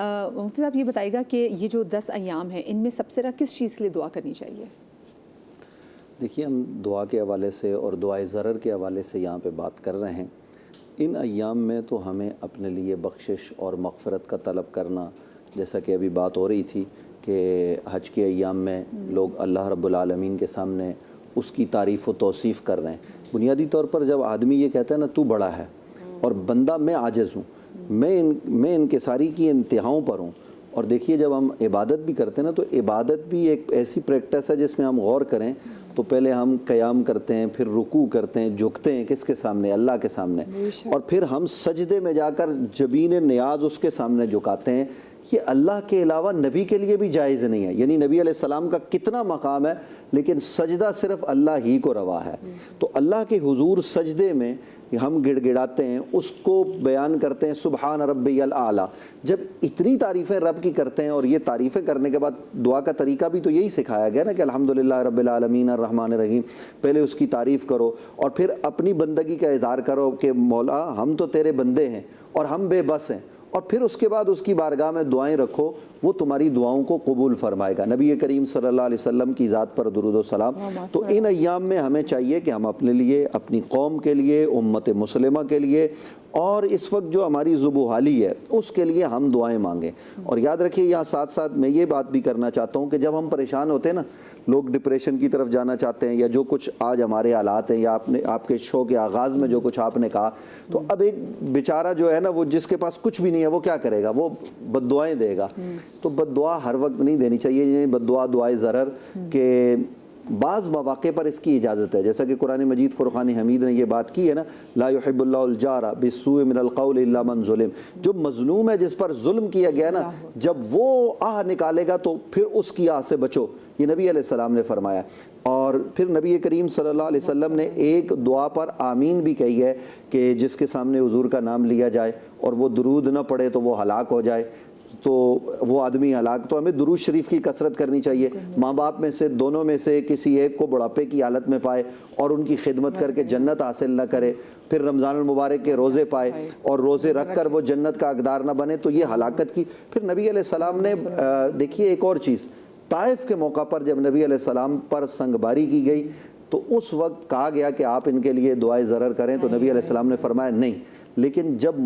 मुफ्ती साहब ये बताइएगा कि ये जो 10 अय्याम हैं इनमें सबसे ज़्यादा किस चीज़ के लिए दुआ करनी चाहिए? देखिए, हम दुआ के हवाले से और दुआए ज़रर के हवाले से यहाँ पे बात कर रहे हैं। इन अय्याम में तो हमें अपने लिए बख्शिश और मग़फ़िरत का तलब करना, जैसा कि अभी बात हो रही थी कि हज के अय्याम में लोग अल्लाह रब्बुल आलमीन के सामने उसकी तारीफ़ व तौसीफ़ कर रहे हैं। बुनियादी तौर पर जब आदमी ये कहता है ना, तू बड़ा है और बंदा मैं आजिज़ हूँ, मैं इनकिसारी की इंतहाओं पर हूँ। और देखिए, जब हम इबादत भी करते हैं ना, तो इबादत भी एक ऐसी प्रैक्टिस है जिसमें हम गौर करें तो पहले हम क़याम करते हैं, फिर रुकू करते हैं, झुकते हैं किसके सामने? अल्लाह के सामने, और फिर हम सजदे में जाकर जबीन नियाज उसके सामने झुकाते हैं। ये अल्लाह के अलावा नबी के लिए भी जायज़ नहीं है। यानी नबी अलैहिस्सलाम का कितना मकाम है, लेकिन सजदा सिर्फ़ अल्लाह ही को रवा है। तो अल्लाह के हुजूर सजदे में हम गिड़गिड़ाते हैं, उसको बयान करते हैं सुबहान रब्बियल आला। जब इतनी तारीफ़ें रब की करते हैं, और ये तारीफ़ें करने के बाद दुआ का तरीका भी तो यही सिखाया गया ना कि अल्हम्दुलिल्लाह रब्बिल आलमीन अर्रहमान अर्रहीम। पहले उसकी तारीफ़ करो और फिर अपनी बंदगी का इज़हार करो कि मौला हम तो तेरे बंदे हैं और हम बेबस हैं, और फिर उसके बाद उसकी बारगाह में दुआएं रखो, वो तुम्हारी दुआओं को कबूल फरमाएगा। नबी करीम सल्लल्लाहु अलैहि वसल्लम की ज़ात पर दुरूद व सलाम। तो इन अय्याम में हमें चाहिए कि हम अपने लिए, अपनी कौम के लिए, उम्मत मुस्लिमा के लिए, और इस वक्त जो हमारी ज़ुबूहाली है उसके लिए हम दुआएं मांगें। और याद रखिए, यहाँ साथ साथ मैं ये बात भी करना चाहता हूँ कि जब हम परेशान होते हैं ना, लोग डिप्रेशन की तरफ जाना चाहते हैं, या जो कुछ आज हमारे हालात हैं, या आपके शो के आगाज़ में जो कुछ आपने कहा, तो अब एक बेचारा जो है ना, वो जिसके पास कुछ भी नहीं है, वो क्या करेगा? वो बद्दुआएं देगा। तो बद्दुआ हर वक्त नहीं देनी चाहिए। ये बद्दुआ दुआए ज़रर के बाज़ मौक़े पर इसकी इजाज़त है, जैसा कि कुरान मजीद फ़ुरक़ान हमीद ने ये बात की है ना, ला युहिब्बुल्लाहुल जारा बिस्सूइ मिनल क़ौलि इल्ला मन ज़ुलिम। जो मज़लूम है, जिस पर जुल्म किया गया ना, जब वो आह निकालेगा तो फिर उसकी आह से बचो, ये नबी अलैहिस्सलाम ने फरमाया। और फिर नबी करीम सल्लल्लाहु अलैहि वसल्लम ने एक दुआ पर आमीन भी कही है कि जिसके सामने हुज़ूर का नाम लिया जाए और वो दुरूद न पढ़े तो वो हलाक हो जाए, तो वो आदमी हलाक। तो हमें दुरूद शरीफ की कसरत करनी चाहिए। माँ बाप में से दोनों में से किसी एक को बुढ़ापे की हालत में पाए और उनकी खिदमत करके जन्नत हासिल न करे, फिर रमज़ानुल मुबारक के रोज़े पाए और रोज़े रख कर वो जन्नत का हकदार न बने, तो ये हलाकत की। फिर नबी अलैहिस्सलाम ने देखिए एक और चीज़, ताइफ के मौका पर जब नबी अलैहिस्सलाम पर संगबारी की गई तो उस वक्त कहा गया कि आप इनके लिए दुआए ज़रर करें, तो नबी अलैहिस्सलाम ने फरमाया नहीं। लेकिन जब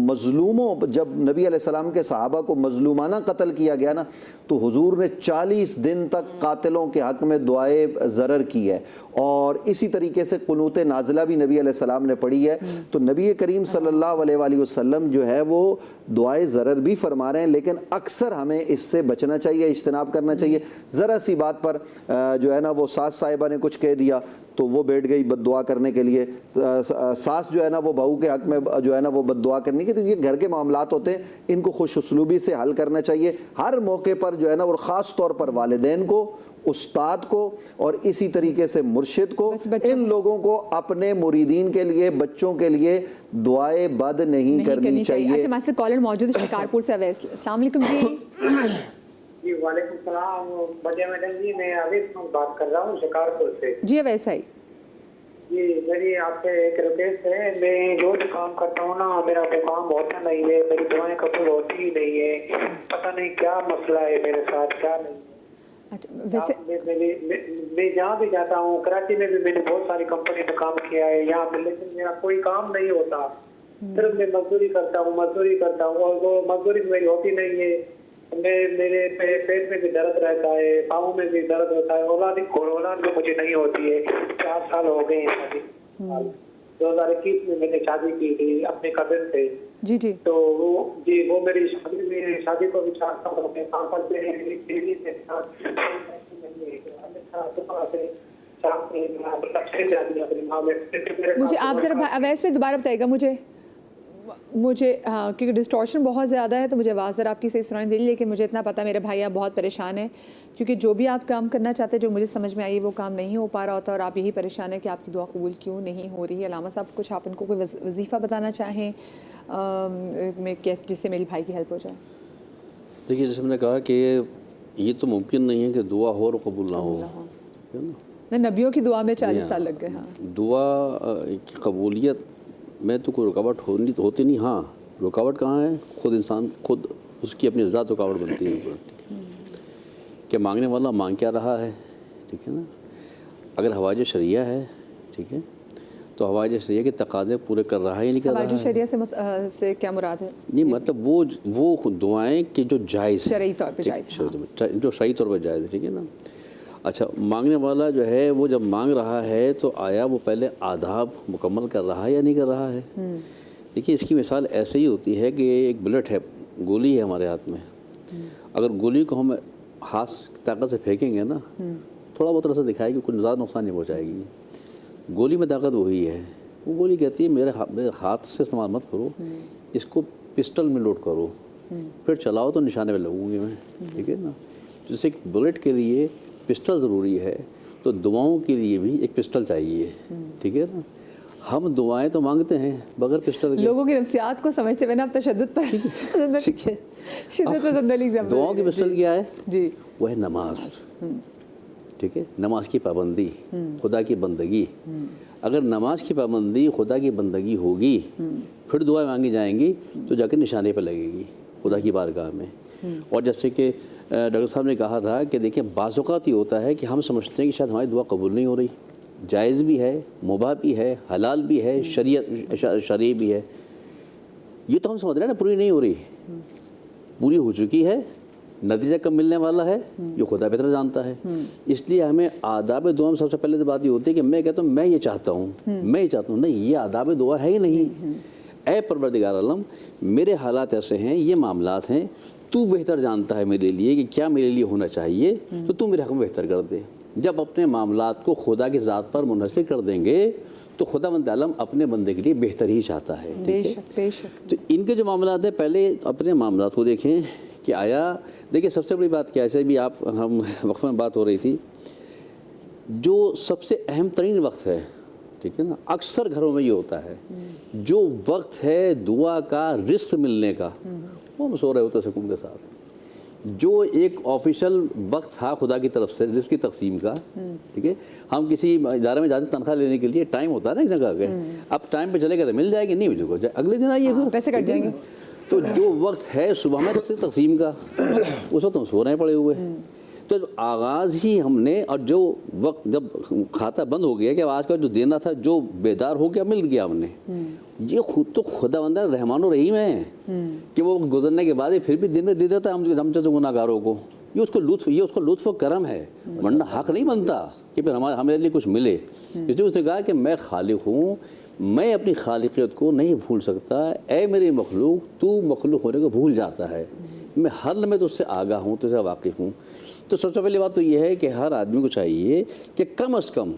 नबी अलैहिस्सलाम के सहाबा को मजलूमाना कत्ल किया गया ना, तो हुजूर ने 40 दिन तक कातिलों के हक़ में दुआए ज़रर की है। और इसी तरीके से कुनूत नाज़िला भी नबी अलैहिस्सलाम ने पढ़ी है। तो नबी करीम सल्लल्लाहु अलैहि वसल्लम जो है वो दुआए ज़रर भी फरमा रहे हैं, लेकिन अक्सर हमें इससे बचना चाहिए, इज्तिनाब करना चाहिए। ज़रा सी बात पर जो है ना, वो सास साहिबा ने कुछ कह दिया तो वो बैठ गई बद्दुआ करने के लिए, सास जो है ना वो बहू के हक़ में जो है ना वो बद्दुआ करने की। तो ये घर के मामलात होते हैं, इनको खुश उसलूबी से हल करना चाहिए हर मौके पर जो है ना, और ख़ास तौर पर वालिदैन को, उस्ताद को, और इसी तरीके से मुर्शिद को, इन लोगों को अपने मुरीदीन के लिए, बच्चों के लिए दुआए बद नहीं करनी चाहिए। अच्छा, हमारे साथ कॉलर मौजूद है शिकारपुर से, अवैस। अस्सलाम वालेकुम जी। जी वालेकुम सलाम बदिया मैडम जी, मैं अवैस बात कर रहा हूँ शिकारपुर से। जी अवैस भाई। जी मेरी आपसे एक रिक्वेस्ट है, मैं जो भी काम करता हूँ ना, मेरा मुकाम होता नहीं है, मेरी दुआएं कबूल होती ही नहीं है। पता नहीं क्या मसला है मेरे साथ, क्या नहीं। अच्छा, वैसे मैं जहाँ भी जाता हूँ, कराची में भी मैंने बहुत सारी कंपनी में काम किया है यहाँ पे, लेकिन मेरा कोई काम नहीं होता। सिर्फ मैं मजदूरी करता हूँ और वो मजदूरी मेरी होती नहीं है। मेरे पेट में भी दर्द रहता है, पाँव में भी दर्द होता है। औलाद भी मुझे नहीं होती है। 4 साल हो गए हैं शादी। 2021 में मैंने शादी की थी अपने कजिन से। जी जी। तो वो मेरी शादी को भी 4 साल हो गए। काम करते हैं मुझे आप जरा अवैस में दोबारा बताइएगा मुझे हाँ, क्योंकि डिस्टॉर्शन बहुत ज़्यादा है, तो मुझे आवाज़ ज़रा आपकी सही सुनाई दे रही है, लेकिन मुझे इतना पता मेरे भाई आप बहुत परेशान हैं, क्योंकि जो भी आप काम करना चाहते हैं, जो मुझे समझ में आई, वो काम नहीं हो पा रहा होता, और आप यही परेशान है कि आपकी दुआ कबूल क्यों नहीं हो रही है। अलामा साहब, कुछ आप उनको कोई वजीफ़ा बताना चाहें जिससे मेरी भाई की हेल्प हो जाए? देखिए, जैसे मैंने कहा कि ये तो मुमकिन नहीं है कि दुआ हो और कबूल ना हो, है ना। नबियों की दुआ में 40 साल लग गए। हाँ, दुआ की कबूलियत में तो कोई रुकावट होती नहीं। हाँ, रुकावट कहाँ है? खुद इंसान खुद उसकी अपनी ज़ात रुकावट बनती है ऊपर। कि मांगने वाला मांग क्या रहा है, ठीक है ना। अगर हवाज शरिया है, ठीक है, तो हवाज शरिया के तकाज़े पूरे कर रहा है या नहीं कर रहा है। शरिया से क्या मुराद है? नहीं मतलब वो दुआएं कि जो जायज़ शरई तौर पे जायज़, जो सही तौर पर जायज़ है, ठीक है ना। अच्छा, मांगने वाला जो है वो जब मांग रहा है तो आया वो पहले आदाब मुकम्मल कर रहा है या नहीं कर रहा है। देखिए इसकी मिसाल ऐसे ही होती है कि एक बुलेट है, गोली है हमारे हाथ में, अगर गोली को हम हाथ की ताकत से फेंकेंगे ना, थोड़ा बहुत असर दिखाएगी, कुछ ज़्यादा नुकसान नहीं पहुँचाएगी। गोली में ताकत वही है। वो गोली कहती है मेरे हाथ से इस्तेमाल मत करो, इसको पिस्टल में लोड करो, फिर चलाओ तो निशाने पे लगूंगी मैं, ठीक है ना। जैसे एक बुलेट के लिए पिस्टल ज़रूरी है तो दुआओं के लिए भी एक पिस्टल चाहिए, ठीक है ना। हम दुआएं तो मांगते हैं बगैर पिस्टल के। लोगों की नफ्सियात को समझते हुए ना अब तशद्दुद पर ठीक है, दुआओं की पिस्टल क्या है जी, वह है नमाज, ठीक है। नमाज की पाबंदी, खुदा की बंदगी। अगर नमाज की पाबंदी, खुदा की बंदगी होगी, फिर दुआएं मांगी जाएंगी तो जाकर निशाने पर लगेगी खुदा की बारगाह में। और जैसे कि डॉक्टर साहब ने कहा था कि देखिए बाज़ औक़ात ये होता है कि हम समझते हैं कि शायद हमारी दुआ कबूल नहीं हो रही। जायज़ भी है, मुबाह भी है, हलाल भी है, शरई भी है, ये तो हम समझ रहे हैं ना पूरी नहीं हो रही, पूरी हो चुकी है, नतीजा कब मिलने वाला है जो खुदा बेहतर जानता है। इसलिए हमें आदाब दुआ में सबसे पहले तो बात ये होती है कि मैं कहता हूँ मैं ये चाहता हूँ, मैं ये चाहता हूँ, नहीं ये आदाब दुआ है ही नहीं। ऐ परवरदिगार आलम, मेरे हालात ऐसे हैं, ये मामलात हैं, तू बेहतर जानता है मेरे लिए कि क्या मेरे लिए होना चाहिए, तो तू मेरे हक़ में बेहतर कर दे। जब अपने मामलात को खुदा की ज़ात पर मुनहसर कर देंगे तो खुदावंद आलम अपने बंदे के लिए बेहतर ही चाहता है, ठीक है। बेशक। तो इनके जो मामलात हैं, पहले अपने मामलात को देखें कि आया। देखिए सबसे बड़ी बात क्या है, जैसे भी हम वक्फ़े में बात हो रही थी, जो सबसे अहम तरीन वक्त है, ठीक है ना, अक्सर घरों में ये होता है, जो वक्त है दुआ का, रिस्क मिलने का, वो हम सो रहे होते सुकून के साथ। जो एक ऑफिशियल वक्त था खुदा की तरफ से रिस्क की तकसीम का, ठीक है, हम किसी इदारे में जाते तनख्वाह लेने के लिए, टाइम होता है ना एक जगह के, अब टाइम पे चले गए तो मिल जाएगी, नहीं मिलेगा अगले दिन आइए, पैसे कट जाएंगे। तो जो वक्त है सुबह में रिस्क तकसीम का, उस वक्त हम सो रहे पड़े हुए। तो आगाज़ ही हमने, और जो वक्त जब खाता बंद हो गया कि आज का जो देना था, जो बेदार हो गया मिल गया हमने, ये खुद तो खुदावंद रहमान और रहीम है कि वो गुजरने के बाद ही फिर भी दिन में दे देता है हम जैसे गुनाहगारों को। ये उसको लुत्फ़ करम है, वरना हक़ नहीं बनता कि फिर हमारे लिए कुछ मिले। इसलिए उसने कहा कि मैं खालिक हूँ, मैं अपनी खालिकियत को नहीं भूल सकता। ऐ मेरे मखलूक, तू मखलूक होने को भूल जाता है, मैं हर लम्हे तुझसे आगाह हूँ, तुझसे वाकिफ़ हूँ। तो सबसे पहली बात तो ये है कि हर आदमी को चाहिए कि कम अज़ कम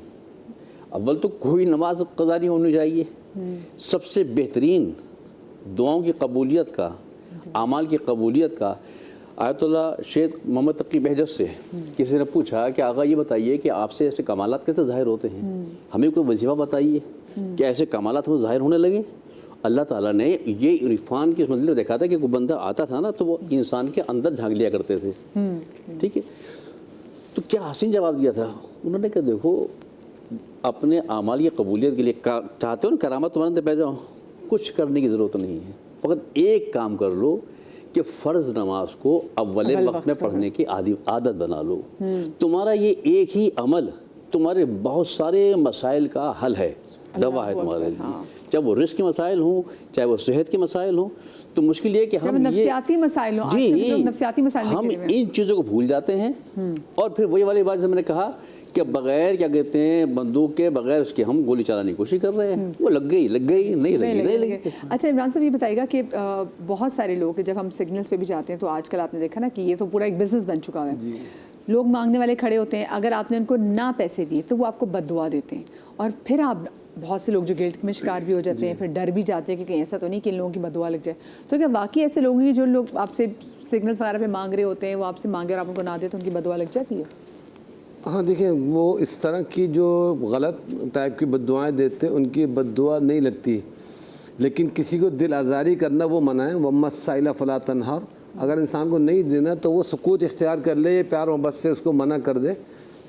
अव्वल तो कोई नमाज क़ज़ा नहीं होनी चाहिए। सबसे बेहतरीन दुआओं की कबूलियत का, आमाल की कबूलियत का, आयतुल्लाह शेख मोहम्मद तकी बहजत से किसी ने पूछा कि आगा ये बताइए कि आपसे ऐसे कमालात कैसे ज़ाहिर होते हैं, हमें कोई वजीफ़ा बताइए कि ऐसे कमालात हमें ज़ाहिर होने लगे। अल्लाह ताला ने ये इरफान की मंजिल में देखा था कि कोई बंदा आता था ना तो वो इंसान के अंदर झांक लिया करते थे, ठीक है। तो क्या हसीन जवाब दिया था उन्होंने, कहा देखो अपने आमाल की कबूलियत के लिए चाहते हो ना करामत तुम्हारे अंदर पै जाओ, कुछ करने की ज़रूरत नहीं है, फ़कत एक काम कर लो कि फ़र्ज़ नमाज को अव्वल वक्त में पढ़ने की आदत बना लो। तुम्हारा ये एक ही अमल तुम्हारे बहुत सारे मसाइल का हल है, दवा है तुम्हारे लिए, चाहे वो रिस्क के मसाइल हों, चाहे वो सेहत के मसाइल हों। तो मुश्किल ये कि हम नफ्सियाती मसाइल हों, जी नफ्सियाती मसाइल हम इन चीज़ों को भूल जाते हैं। और फिर वही वाली बात जैसे मैंने कहा कि बगैर क्या कहते हैं बंदूक के, बगैर उसके हम गोली चलाने की कोशिश कर रहे हैं, वो लग गई नहीं लगी। अच्छा इमरान साहब ये बताइएगा कि बहुत सारे लोग जब हम सिग्नल्स पे भी जाते हैं तो आजकल आपने देखा ना कि ये तो पूरा एक बिजनेस बन चुका है। लोग मांगने वाले खड़े होते हैं, अगर आपने उनको ना पैसे दिए तो वो आपको बद्दुआ देते हैं, और फिर आप बहुत से लोग जो गिल्ट में शिकार भी हो जाते हैं, फिर डर भी जाते हैं कि कहीं ऐसा तो नहीं कि इन लोगों की बद्दुआ लग जाए। तो क्या वाकई ऐसे लोग हैं जो लोग आपसे सिग्नल्स वगैरह पे मांग रहे होते हैं, वो आपसे मांगे और आप उनको ना दे तो उनकी बद्दुआ लग जाती है? हाँ देखिए, वो इस तरह की जो गलत टाइप की बद्दुआएँ देते हैं उनकी बद्दुआ नहीं लगती, लेकिन किसी को दिल आज़ारी करना वो मना है। वम्मा साइला फला तनहर, अगर इंसान को नहीं देना तो वो सुकूत इख्तियार कर ले, प्यार मोहब्बत से उसको मना कर दे,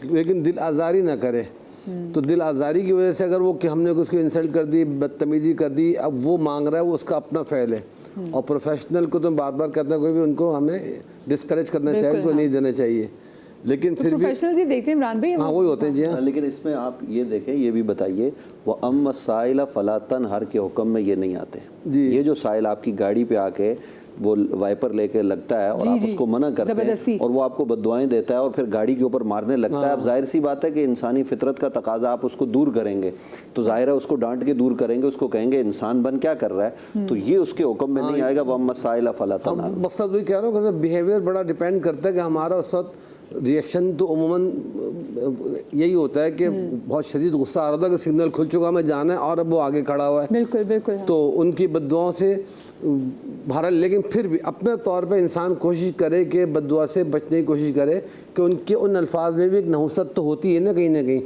लेकिन दिल आज़ारी ना करे। तो दिल आज़ारी की वजह से अगर वो कि हमने उसको इंसल्ट कर दी, बदतमीज़ी कर दी, अब वो मांग रहा है, वो उसका अपना फ़ैल है। और प्रोफेशनल को तो बार बार कहते हैं कोई भी, उनको हमें डिस्करेज करना चाहिए, उनको नहीं देना चाहिए, लेकिन फिर भी प्रोफेशनल्स ही देखते हैं इमरान भाई। हाँ वही होते हैं जी हाँ। लेकिन इसमें आप ये देखें, ये भी बताइए, वो अम साइला फला तनहर के हुक्म में ये नहीं आते। ये जो साइल आपकी गाड़ी पे आके वो वाइपर लेके लगता है और आप उसको मना करते हैं और वो आपको बद्दुआएं देता है और फिर गाड़ी के ऊपर मारने लगता है। अब जाहिर सी बात है कि इंसानी फितरत का तकाजा, आप उसको दूर करेंगे तो जाहिर है उसको डांट के दूर करेंगे, उसको कहेंगे इंसान बन क्या कर रहा है, तो ये उसके हुक्म में नहीं आएगा। वह मसाइला फला तनहर। मकसद वही कह रहा हूँ कि बिहेवियर बड़ा डिपेंड करता है कि हमारा उस वक्त रिएक्शन तो उमूमन यही होता है कि बहुत शदीद गुस्सा आ रहा था कि सिग्नल खुल चुका, मैं जाना है, और अब वो आगे खड़ा हुआ है। बिल्कुल बिल्कुल। तो उनकी बद्दुआओं से बहरहाल, लेकिन फिर भी अपने तौर पे इंसान कोशिश करे कि बद्दुआ से बचने की कोशिश करे कि उनके उन अल्फाज में भी एक नहुसत तो होती है ना कहीं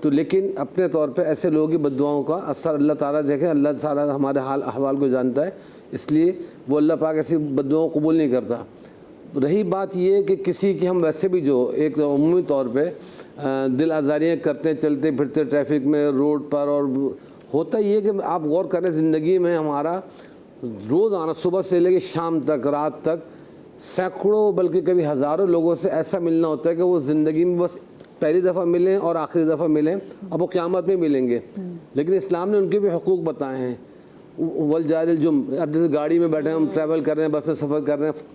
तो, लेकिन अपने तौर पे ऐसे लोगों की बद्दुआओं का असर अल्लाह ताला देखे, अल्लाह ताला हमारे हाल अहवाल को जानता है, इसलिए वो अल्लाह पाक ऐसी बद्दुआओं को कबूल नहीं करता। रही बात ये कि किसी की हम वैसे भी जो एक उम्मी तौर पे दिल आज़ारियाँ करते हैं चलते फिरते ट्रैफिक में, रोड पर, और होता ये कि आप गौर करें ज़िंदगी में हमारा रोज़ाना सुबह से लेकर शाम तक, रात तक सैकड़ों बल्कि कभी हज़ारों लोगों से ऐसा मिलना होता है कि वो ज़िंदगी में बस पहली दफ़ा मिलें और आखिरी दफ़ा मिलें, अब वो क़यामत में मिलेंगे। लेकिन इस्लाम ने उनके भी हुकूक़ बताए हैं। वल जारिल जुम, अब जैसे गाड़ी में बैठे हैं, हम ट्रैवल कर रहे हैं, बस में सफ़र कर रहे हैं,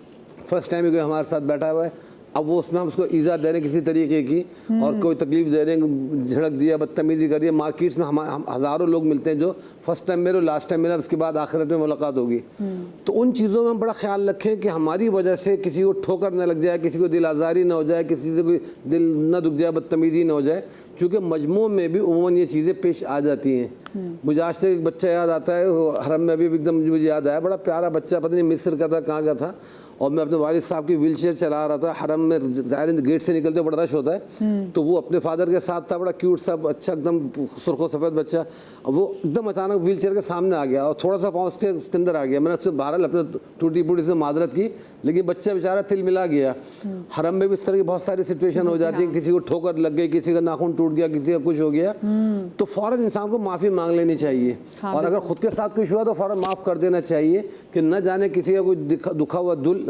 फर्स्ट टाइम कोई हमारे साथ बैठा हुआ है, अब वो उसमें हम उसको ईज़ा दे रहे हैं किसी तरीके की, और कोई तकलीफ़ दे रहे हैं, झड़क दिया, बदतमीज़ी कर रही है। मार्केट्स में हम हज़ारों लोग मिलते हैं जो फर्स्ट टाइम मेरे लास्ट टाइम मेरा, उसके बाद आखिरत में मुलाकात होगी। तो उन चीज़ों में हम बड़ा ख्याल रखें कि हमारी वजह से किसी को ठोकर न लग जाए, किसी को दिल आज़ारी न हो जाए, किसी से कोई दिल न दुख जाए, बदतमीज़ी न हो जाए, क्योंकि मजमू में भी उमूमन ये चीज़ें पेश आ जाती हैं। मुझे आज तक एक बच्चा याद आता है, हरम में अभी एकदम मुझे याद आया, बड़ा प्यारा बच्चा, पता नहीं मिस्र का था, कहाँ का था, और मैं अपने वालिद साहब की व्हीलचेयर चला रहा था। हरम में ज़ाहिर गेट से निकलते बड़ा रश होता है, तो वो अपने फादर के साथ था, बड़ा क्यूट सा अच्छा, एकदम सुर्खो सफ़ेद बच्चा। अब वो एकदम अचानक व्हीलचेयर के सामने आ गया और थोड़ा सा पाँव उसके अंदर आ गया। मैंने उससे बहरहाल अपने टूटी फूटी से मादरत की, लेकिन बच्चा बेचारा तिल मिला गया। हरम में भी इस तरह की बहुत सारी सिचुएशन हो जाती है, किसी को ठोकर लग गई, किसी का नाखून टूट गया, किसी का कुछ हो गया, तो फ़ौरन इंसान को माफ़ी मांग लेनी चाहिए। और अगर खुद के साथ कुछ हुआ तो फ़ौरन माफ़ कर देना चाहिए, कि न जाने किसी का कोई दुखा हुआ दिल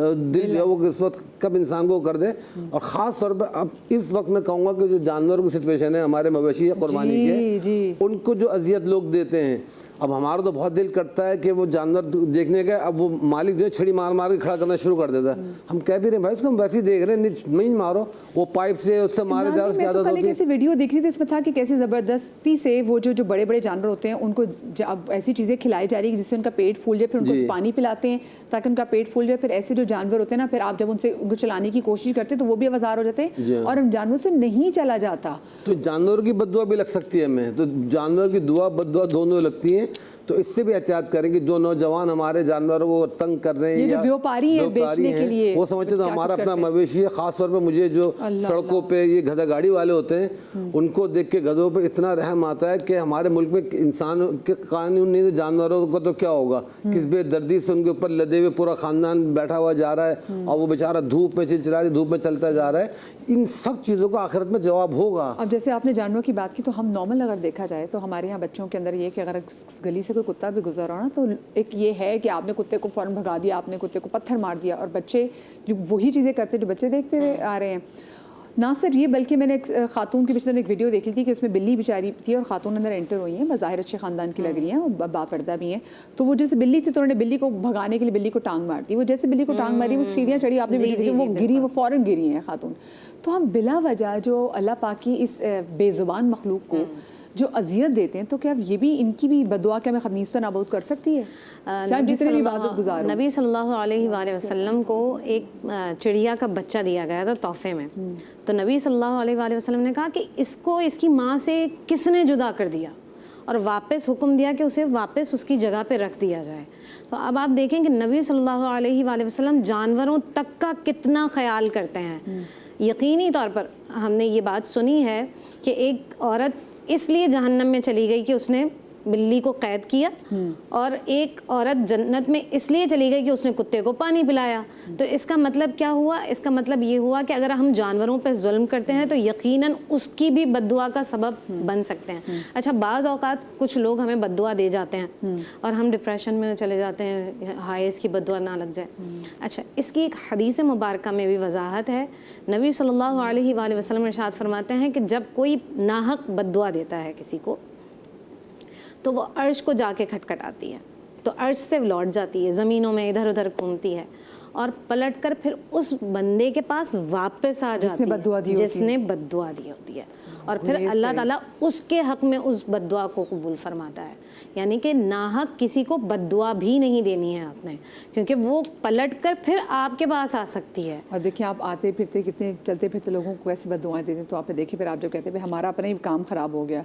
जो वो इस वक्त कब इंसान को कर दे। और ख़ास तौर पर अब इस वक्त मैं कहूँगा कि जो जानवरों की सिचुएशन है, हमारे मवेशी कुर्बानी के, उनको जो अजियत लोग देते हैं, अब हमारा तो बहुत दिल करता है कि वो जानवर देखने का, अब वो मालिक जो है छड़ी मार मार के खड़ा करना शुरू कर देता है। हम कह भी रहे हैं भाई उसको हम वैसे ही देख रहे हैं, नहीं मारो, वो पाइप से उससे मारे जा, उसकी आदत होती है। कैसी वीडियो देख रही थी, उसमें था कि कैसे ज़बरदस्ती से वो जो बड़े बड़े जानवर होते हैं उनको अब ऐसी चीज़ें खिलाई जा रही है जिससे उनका पेट फूल जाए, फिर उनको पानी पिलाते हैं ताकि उनका पेट फूल जाए। फिर ऐसे जो जानवर होते हैं ना, फिर आप जब उनको चलाने की कोशिश करते हैं तो वो भी आवाज़ार हो जाते हैं और उन जानवरों से नहीं चला जाता। तो जानवरों की बद्दुआ भी लग सकती है हमें, तो जानवर की दुआ बद्दुआ दोनों लगती हैं। तो इससे भी एहतियात करें कि जो नौजवान हमारे जानवरों को तंग कर रहे हैं या व्यापारी हैं बेचने के लिए, वो समझते तो हमारा अपना मवेशी है। ख़ास तौर पे मुझे जो सड़कों पे ये गधा गाड़ी वाले होते हैं, उनको देख के गधों पे इतना रहम आता है कि हमारे मुल्क में इंसान के कानून नहीं, तो जानवरों का तो क्या होगा। किस बेदर्दी से उनके ऊपर लदे हुए पूरा ख़ानदान बैठा हुआ जा रहा है और वो बेचारा धूप में चिलचिला रही, धूप में चलता जा रहा है। इन सब चीज़ों का आखिरत में जवाब होगा। अब जैसे आपने जानवरों की बात की, तो हम नॉर्मल अगर देखा जाए तो हमारे यहाँ बच्चों के अंदर ये कि अगर गली से कोई कुत्ता भी गुजर रहा ना, तो एक ये है कि आपने कुत्ते को फ़ौरन भगा दिया, आपने कुत्ते को पत्थर मार दिया, और बच्चे जो वही चीज़ें करते जो बच्चे देखते हुए आ रहे हैं। ना सिर्फ ये, बल्कि मैंने एक खातून की पिछले एक वीडियो देखी थी कि उसमें बिल्ली बेचारी थी और खातून अंदर एंटर हुई हैं, बज़ाहिर अच्छे ख़ानदान की लग रही हैं और बापर्दा भी हैं। तो वो जैसे बिल्ली थी तो उन्होंने बिल्ली को भगाने के लिए बिल्ली को टांग मार दी। वो जैसे बिल्ली को टांग मारी, वो सीढ़ियाँ चढ़ी, आपने वीडियो देखी, वो गिरी, वो फ़ौरन गिरी हैं खातून। तो हम बिला वजह जो अल्लाह पाक की इस बेज़ुबान मखलूक को जो अजियत देते हैं, तो क्या ये भी इनकी भी बदुआ के हमें खनीस तो नाबूद कर सकती है? नबी सल्लल्लाहु अलैहि वसल्लम को एक चिड़िया का बच्चा दिया गया था तोहफे में। तो नबी सल्लल्लाहु अलैहि वसल्लम ने कहा कि इसको इसकी माँ से किसने जुदा कर दिया, और वापस हुक्म दिया कि उसे वापस उसकी जगह पे रख दिया जाए। तो अब आप देखें कि नबी सल्लल्लाहु अलैहि वसल्लम जानवरों तक का कितना ख्याल करते हैं। यकीनी तौर पर हमने ये बात सुनी है कि एक औरत इसलिए जहन्नम में चली गई कि उसने बिल्ली को कैद किया और एक औरत जन्नत में इसलिए चली गई कि उसने कुत्ते को पानी पिलाया। तो इसका मतलब क्या हुआ? इसका मतलब ये हुआ कि अगर हम जानवरों पर जुल्म करते हैं तो यकीनन उसकी भी बद्दुआ का सबब बन सकते हैं। अच्छा, बाज़ औक़ात कुछ लोग हमें बद्दुआ दे जाते हैं और हम डिप्रेशन में चले जाते हैं, हाय इसकी बद्दुआ ना लग जाए। अच्छा, इसकी एक हदीस मुबारक में भी वजाहत है। नबी सल्लल्लाहु अलैहि वसल्लम इरशाद फरमाते हैं कि जब कोई नाहक बद्दुआ देता है किसी को तो वो अर्श को जाके खटखटाती है, तो अर्श से लौट जाती है, ज़मीनों में इधर उधर घूमती है और पलटकर फिर उस बंदे के पास वापस आ जाती है जिसने बद्दुआ दी होती है, और फिर अल्लाह ताला उसके हक़ में उस बद्दुआ को कबूल फरमाता है। यानी कि नाहक किसी को बद्दुआ भी नहीं देनी है आपने, क्योंकि वो पलटकर फिर आपके पास आ सकती है। और देखिए आप आते फिरते कितने चलते फिरते लोगों को कैसे बद्दुआएं देते हैं, तो आपने देखिए फिर आप जो कहते हैं हमारा अपना ही काम ख़राब हो गया।